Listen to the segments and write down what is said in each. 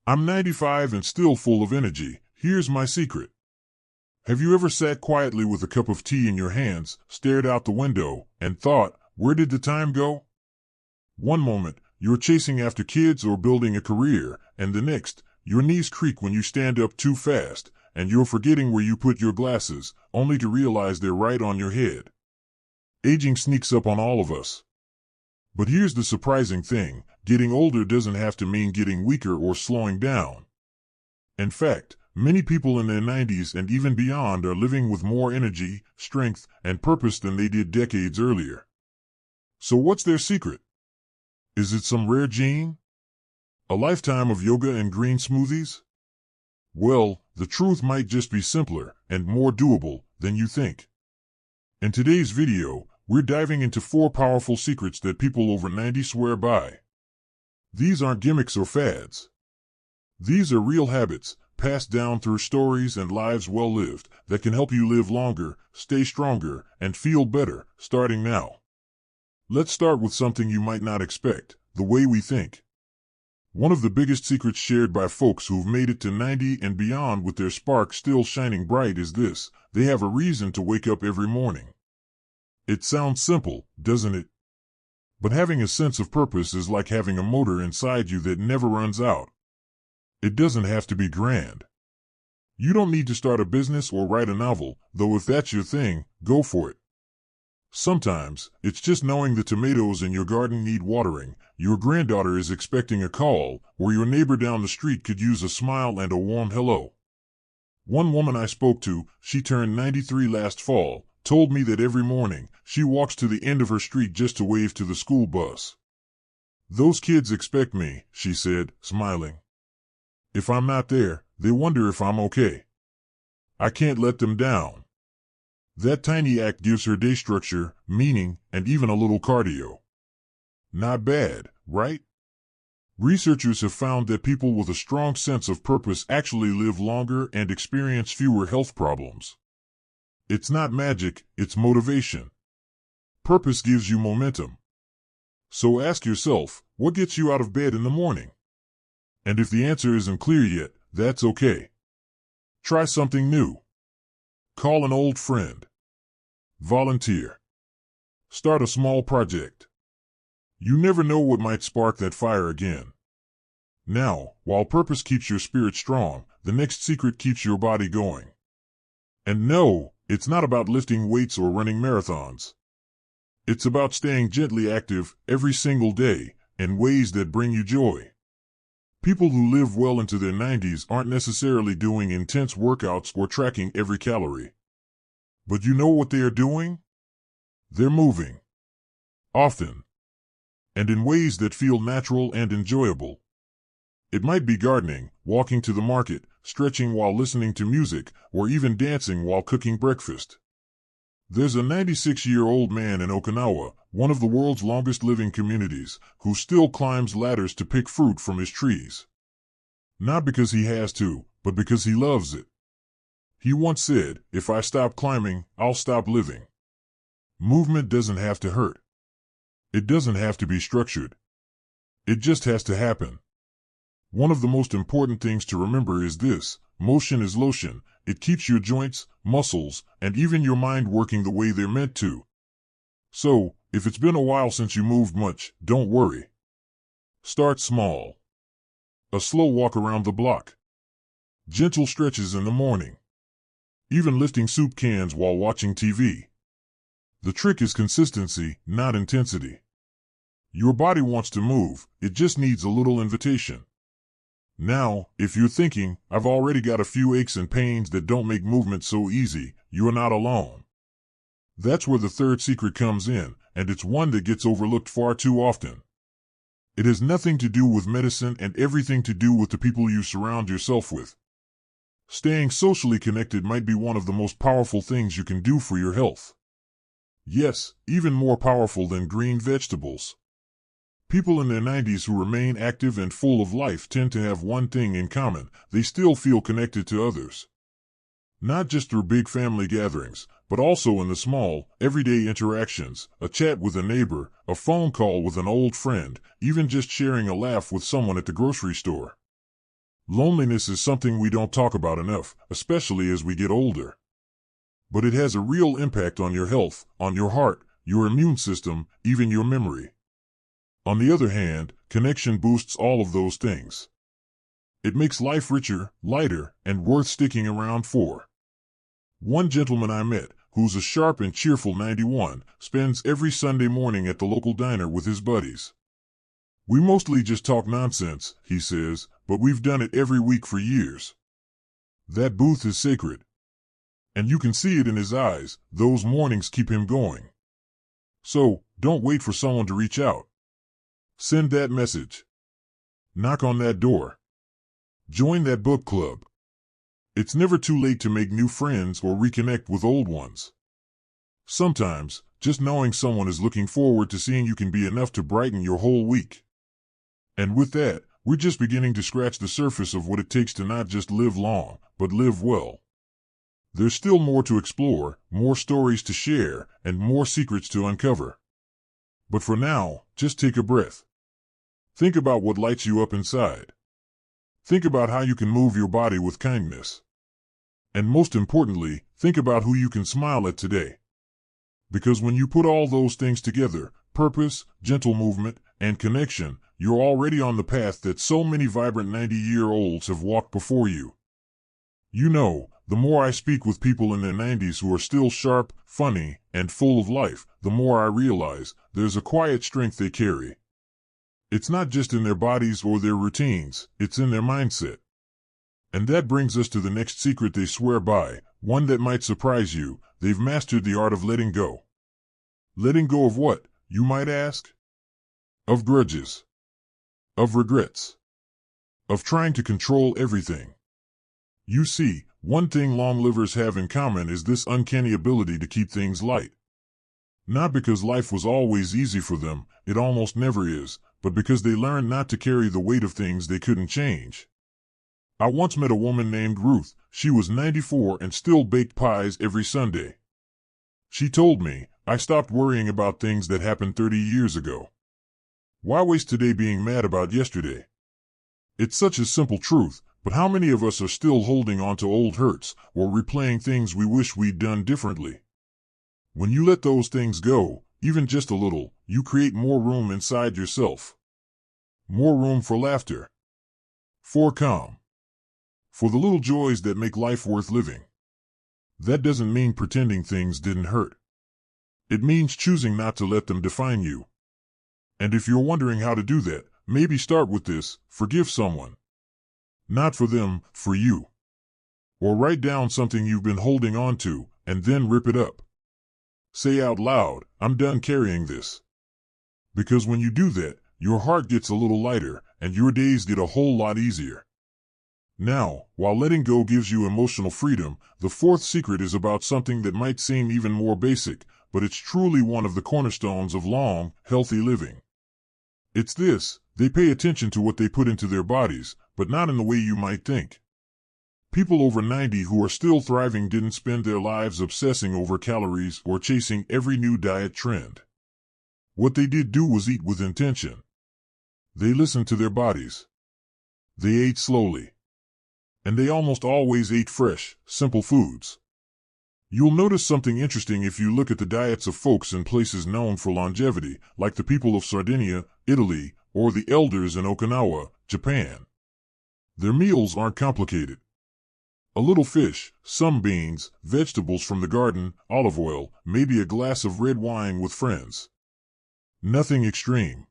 I'm 95 and still full of energy. Here's my secret. Have you ever sat quietly with a cup of tea in your hands, stared out the window, and thought, where did the time go? One moment, you're chasing after kids or building a career, and the next, your knees creak when you stand up too fast, and you're forgetting where you put your glasses, only to realize they're right on your head. Aging sneaks up on all of us. But here's the surprising thing, getting older doesn't have to mean getting weaker or slowing down. In fact, many people in their 90s and even beyond are living with more energy, strength, and purpose than they did decades earlier. So what's their secret? Is it some rare gene? A lifetime of yoga and green smoothies? Well, the truth might just be simpler and more doable than you think. In today's video, we're diving into 4 powerful secrets that people over 90 swear by. These aren't gimmicks or fads. These are real habits, passed down through stories and lives well lived, that can help you live longer, stay stronger, and feel better, starting now. Let's start with something you might not expect, the way we think. One of the biggest secrets shared by folks who've made it to 90 and beyond with their spark still shining bright is this: they have a reason to wake up every morning. It sounds simple, doesn't it? But having a sense of purpose is like having a motor inside you that never runs out. It doesn't have to be grand. You don't need to start a business or write a novel, though if that's your thing, go for it. Sometimes, it's just knowing the tomatoes in your garden need watering, your granddaughter is expecting a call, or your neighbor down the street could use a smile and a warm hello. One woman I spoke to, she turned 93 last fall, told me that every morning, she walks to the end of her street just to wave to the school bus. "Those kids expect me," she said, smiling. "If I'm not there, they wonder if I'm okay. I can't let them down." That tiny act gives her day structure, meaning, and even a little cardio. Not bad, right? Researchers have found that people with a strong sense of purpose actually live longer and experience fewer health problems. It's not magic, it's motivation. Purpose gives you momentum. So ask yourself, what gets you out of bed in the morning? And if the answer isn't clear yet, that's okay. Try something new. Call an old friend. Volunteer. Start a small project. You never know what might spark that fire again. Now, while purpose keeps your spirit strong, the next secret keeps your body going. And no, it's not about lifting weights or running marathons. It's about staying gently active every single day in ways that bring you joy. People who live well into their 90s aren't necessarily doing intense workouts or tracking every calorie. But you know what they are doing? They're moving. Often. And in ways that feel natural and enjoyable. It might be gardening, walking to the market, stretching while listening to music, or even dancing while cooking breakfast. There's a 96-year-old man in Okinawa, one of the world's longest living communities, who still climbs ladders to pick fruit from his trees. Not because he has to, but because he loves it. He once said, "If I stop climbing, I'll stop living." Movement doesn't have to hurt. It doesn't have to be structured. It just has to happen. One of the most important things to remember is this: motion is lotion. It keeps your joints, muscles, and even your mind working the way they're meant to. So, if it's been a while since you moved much, don't worry. Start small. A slow walk around the block. Gentle stretches in the morning. Even lifting soup cans while watching TV. The trick is consistency, not intensity. Your body wants to move, it just needs a little invitation. Now, if you're thinking, "I've already got a few aches and pains that don't make movement so easy," you're not alone. That's where the third secret comes in, and it's one that gets overlooked far too often. It has nothing to do with medicine and everything to do with the people you surround yourself with. Staying socially connected might be one of the most powerful things you can do for your health. Yes, even more powerful than green vegetables. People in their 90s who remain active and full of life tend to have one thing in common: they still feel connected to others. Not just through big family gatherings, but also in the small, everyday interactions: a chat with a neighbor, a phone call with an old friend, even just sharing a laugh with someone at the grocery store. Loneliness is something we don't talk about enough, especially as we get older. But it has a real impact on your health, on your heart, your immune system, even your memory. On the other hand, connection boosts all of those things. It makes life richer, lighter, and worth sticking around for. One gentleman I met, who's a sharp and cheerful 91, spends every Sunday morning at the local diner with his buddies. We mostly just talk nonsense, he says, but we've done it every week for years. That booth is sacred. And you can see it in his eyes, those mornings keep him going. So, don't wait for someone to reach out. Send that message. Knock on that door. Join that book club. It's never too late to make new friends or reconnect with old ones. Sometimes, just knowing someone is looking forward to seeing you can be enough to brighten your whole week. And with that, we're just beginning to scratch the surface of what it takes to not just live long, but live well. There's still more to explore, more stories to share, and more secrets to uncover. But for now, just take a breath. Think about what lights you up inside. Think about how you can move your body with kindness. And most importantly, think about who you can smile at today. Because when you put all those things together, purpose, gentle movement, and connection, you're already on the path that so many vibrant 90-year-olds have walked before you. You know, the more I speak with people in their 90s who are still sharp, funny, and full of life, the more I realize there's a quiet strength they carry. It's not just in their bodies or their routines, it's in their mindset. And that brings us to the next secret they swear by, one that might surprise you. They've mastered the art of letting go. Letting go of what, you might ask? Of grudges. Of regrets. Of trying to control everything. You see, one thing long livers have in common is this uncanny ability to keep things light. Not because life was always easy for them, it almost never is, but because they learned not to carry the weight of things they couldn't change. I once met a woman named Ruth. She was 94 and still baked pies every Sunday. She told me, I stopped worrying about things that happened 30 years ago. Why waste today being mad about yesterday? It's such a simple truth, but how many of us are still holding on to old hurts or replaying things we wish we'd done differently? When you let those things go, even just a little, you create more room inside yourself. More room for laughter. For calm. For the little joys that make life worth living. That doesn't mean pretending things didn't hurt. It means choosing not to let them define you. And if you're wondering how to do that, maybe start with this: forgive someone. Not for them, for you. Or write down something you've been holding on to, and then rip it up. Say out loud, I'm done carrying this. Because when you do that, your heart gets a little lighter, and your days get a whole lot easier. Now, while letting go gives you emotional freedom, the fourth secret is about something that might seem even more basic, but it's truly one of the cornerstones of long, healthy living. It's this: they pay attention to what they put into their bodies, but not in the way you might think. People over 90 who are still thriving didn't spend their lives obsessing over calories or chasing every new diet trend. What they did do was eat with intention. They listened to their bodies. They ate slowly. And they almost always ate fresh, simple foods. You'll notice something interesting if you look at the diets of folks in places known for longevity, like the people of Sardinia, Italy, or the elders in Okinawa, Japan. Their meals aren't complicated. A little fish, some beans, vegetables from the garden, olive oil, maybe a glass of red wine with friends. Nothing extreme.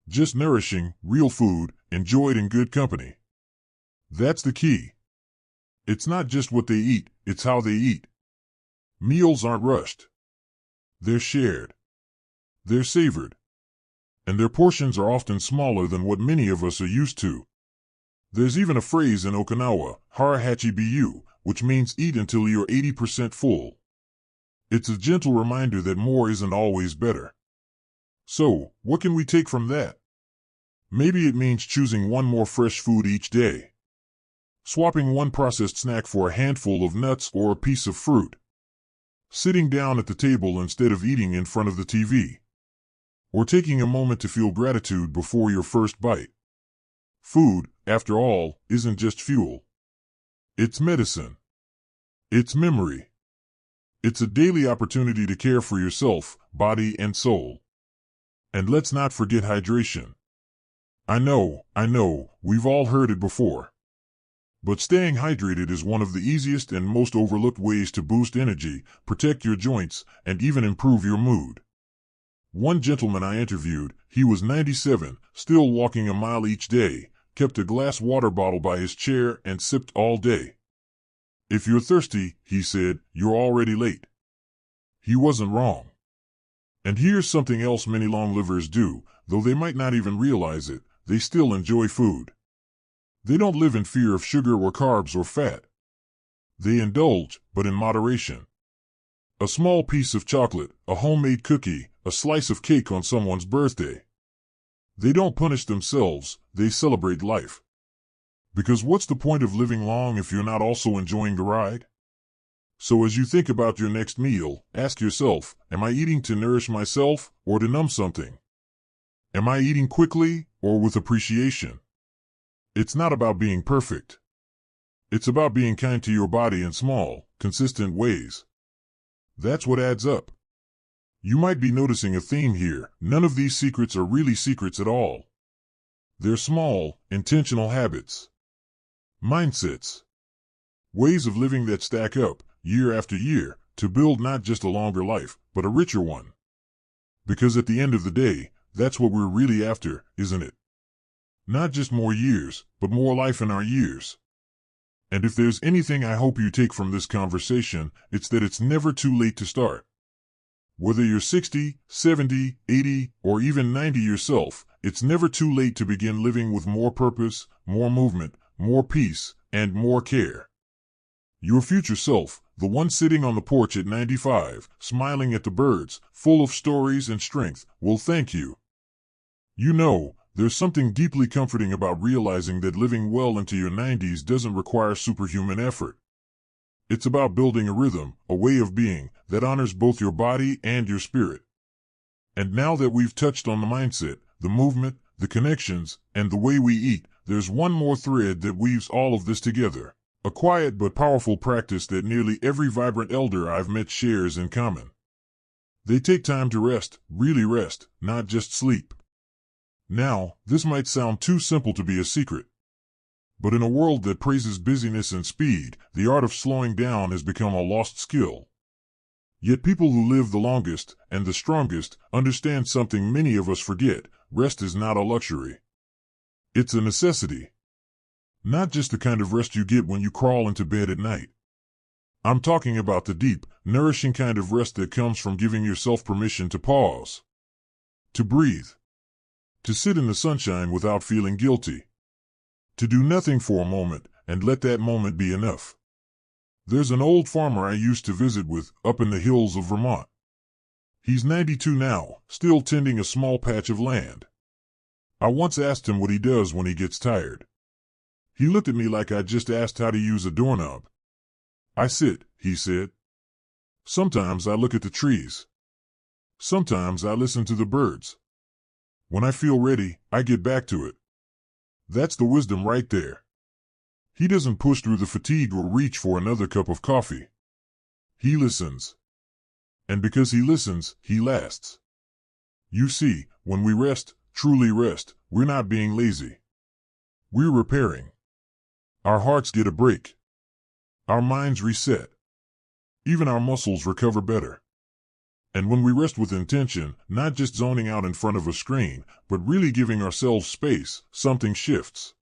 Just nourishing, real food, enjoyed in good company. That's the key. It's not just what they eat, it's how they eat. Meals aren't rushed. They're shared. They're savored. And their portions are often smaller than what many of us are used to. There's even a phrase in Okinawa, harahachi biyu, which means eat until you're 80% full. It's a gentle reminder that more isn't always better. So, what can we take from that? Maybe it means choosing one more fresh food each day. Swapping one processed snack for a handful of nuts or a piece of fruit. Sitting down at the table instead of eating in front of the TV. Or taking a moment to feel gratitude before your first bite. Food, after all, isn't just fuel. It's medicine. It's memory. It's a daily opportunity to care for yourself, body and soul. And let's not forget hydration. I know, we've all heard it before. But staying hydrated is one of the easiest and most overlooked ways to boost energy, protect your joints, and even improve your mood. One gentleman I interviewed, he was 97, still walking a mile each day, kept a glass water bottle by his chair and sipped all day. If you're thirsty, he said, you're already late. He wasn't wrong. And here's something else many long livers do, though they might not even realize it, they still enjoy food. They don't live in fear of sugar or carbs or fat. They indulge, but in moderation. A small piece of chocolate, a homemade cookie, a slice of cake on someone's birthday. They don't punish themselves, they celebrate life. Because what's the point of living long if you're not also enjoying the ride? So as you think about your next meal, ask yourself, am I eating to nourish myself or to numb something? Am I eating quickly or with appreciation? It's not about being perfect. It's about being kind to your body in small, consistent ways. That's what adds up. You might be noticing a theme here. None of these secrets are really secrets at all. They're small, intentional habits. Mindsets. Ways of living that stack up, year after year, to build not just a longer life, but a richer one. Because at the end of the day, that's what we're really after, isn't it? Not just more years, but more life in our years. And if there's anything I hope you take from this conversation, it's that it's never too late to start. Whether you're 60, 70, 80, or even 90 yourself, it's never too late to begin living with more purpose, more movement, more peace, and more care. Your future self, the one sitting on the porch at 95, smiling at the birds, full of stories and strength, will thank you. You know, there's something deeply comforting about realizing that living well into your 90s doesn't require superhuman effort. It's about building a rhythm, a way of being, that honors both your body and your spirit. And now that we've touched on the mindset, the movement, the connections, and the way we eat, there's one more thread that weaves all of this together. A quiet but powerful practice that nearly every vibrant elder I've met shares in common. They take time to rest, really rest, not just sleep. Now, this might sound too simple to be a secret. But in a world that praises busyness and speed, the art of slowing down has become a lost skill. Yet people who live the longest and the strongest understand something many of us forget: rest is not a luxury. It's a necessity. Not just the kind of rest you get when you crawl into bed at night. I'm talking about the deep, nourishing kind of rest that comes from giving yourself permission to pause. To breathe. To sit in the sunshine without feeling guilty. To do nothing for a moment, and let that moment be enough. There's an old farmer I used to visit with, up in the hills of Vermont. He's 92 now, still tending a small patch of land. I once asked him what he does when he gets tired. He looked at me like I just asked how to use a doorknob. I sit, he said. Sometimes I look at the trees. Sometimes I listen to the birds. When I feel ready, I get back to it. That's the wisdom right there. He doesn't push through the fatigue or reach for another cup of coffee. He listens. And because he listens, he lasts. You see, when we rest, truly rest, we're not being lazy. We're repairing. Our hearts get a break. Our minds reset. Even our muscles recover better. And when we rest with intention, not just zoning out in front of a screen, but really giving ourselves space, something shifts.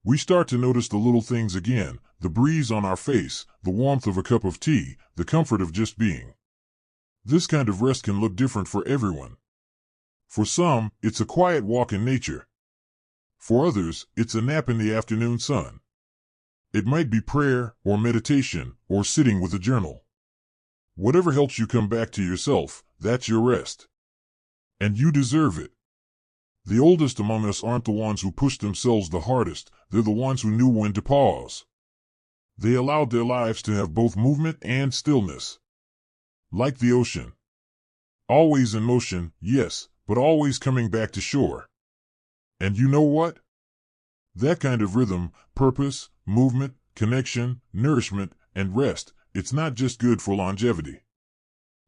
We start to notice the little things again, the breeze on our face, the warmth of a cup of tea, the comfort of just being. This kind of rest can look different for everyone. For some, it's a quiet walk in nature. For others, it's a nap in the afternoon sun. It might be prayer, or meditation, or sitting with a journal. Whatever helps you come back to yourself, that's your rest. And you deserve it. The oldest among us aren't the ones who pushed themselves the hardest, they're the ones who knew when to pause. They allowed their lives to have both movement and stillness. Like the ocean. Always in motion, yes, but always coming back to shore. And you know what? That kind of rhythm, purpose, movement, connection, nourishment, and rest, it's not just good for longevity.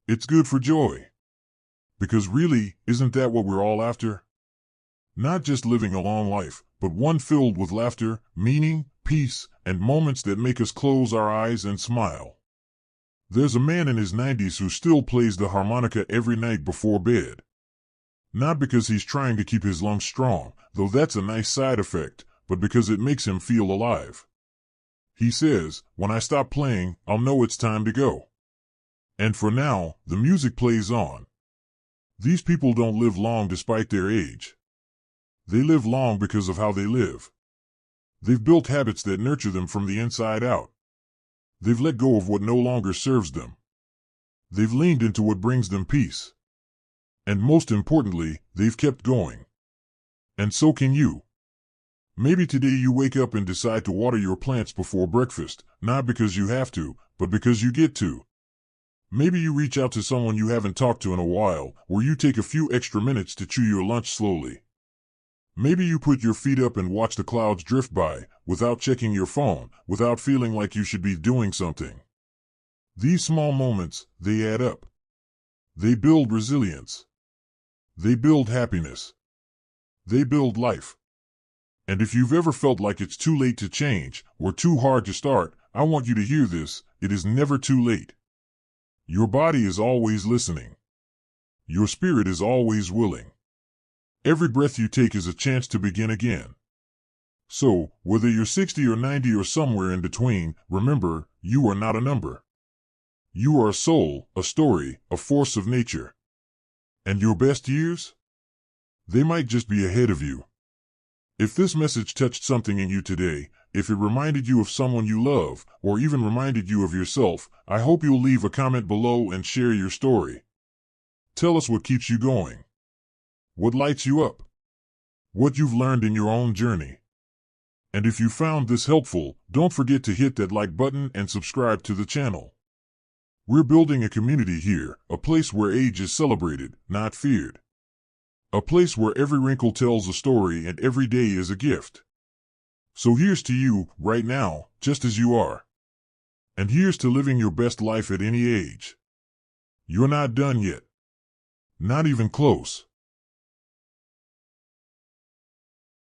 It's good for joy. Because really, isn't that what we're all after? Not just living a long life, but one filled with laughter, meaning, peace, and moments that make us close our eyes and smile. There's a man in his 90s who still plays the harmonica every night before bed. Not because he's trying to keep his lungs strong, though that's a nice side effect, but because it makes him feel alive. He says, "When I stop playing, I'll know it's time to go." And for now, the music plays on. These people don't live long despite their age. They live long because of how they live. They've built habits that nurture them from the inside out. They've let go of what no longer serves them. They've leaned into what brings them peace. And most importantly, they've kept going. And so can you. Maybe today you wake up and decide to water your plants before breakfast, not because you have to, but because you get to. Maybe you reach out to someone you haven't talked to in a while, or you take a few extra minutes to chew your lunch slowly. Maybe you put your feet up and watch the clouds drift by, without checking your phone, without feeling like you should be doing something. These small moments, they add up. They build resilience. They build happiness. They build life. And if you've ever felt like it's too late to change, or too hard to start, I want you to hear this: it is never too late. Your body is always listening. Your spirit is always willing. Every breath you take is a chance to begin again. So, whether you're 60 or 90 or somewhere in between, remember, you are not a number. You are a soul, a story, a force of nature. And your best years? They might just be ahead of you. If this message touched something in you today, if it reminded you of someone you love, or even reminded you of yourself, I hope you'll leave a comment below and share your story. Tell us what keeps you going. What lights you up? What you've learned in your own journey. And if you found this helpful, don't forget to hit that like button and subscribe to the channel. We're building a community here, a place where age is celebrated, not feared. A place where every wrinkle tells a story and every day is a gift. So here's to you, right now, just as you are. And here's to living your best life at any age. You're not done yet. Not even close.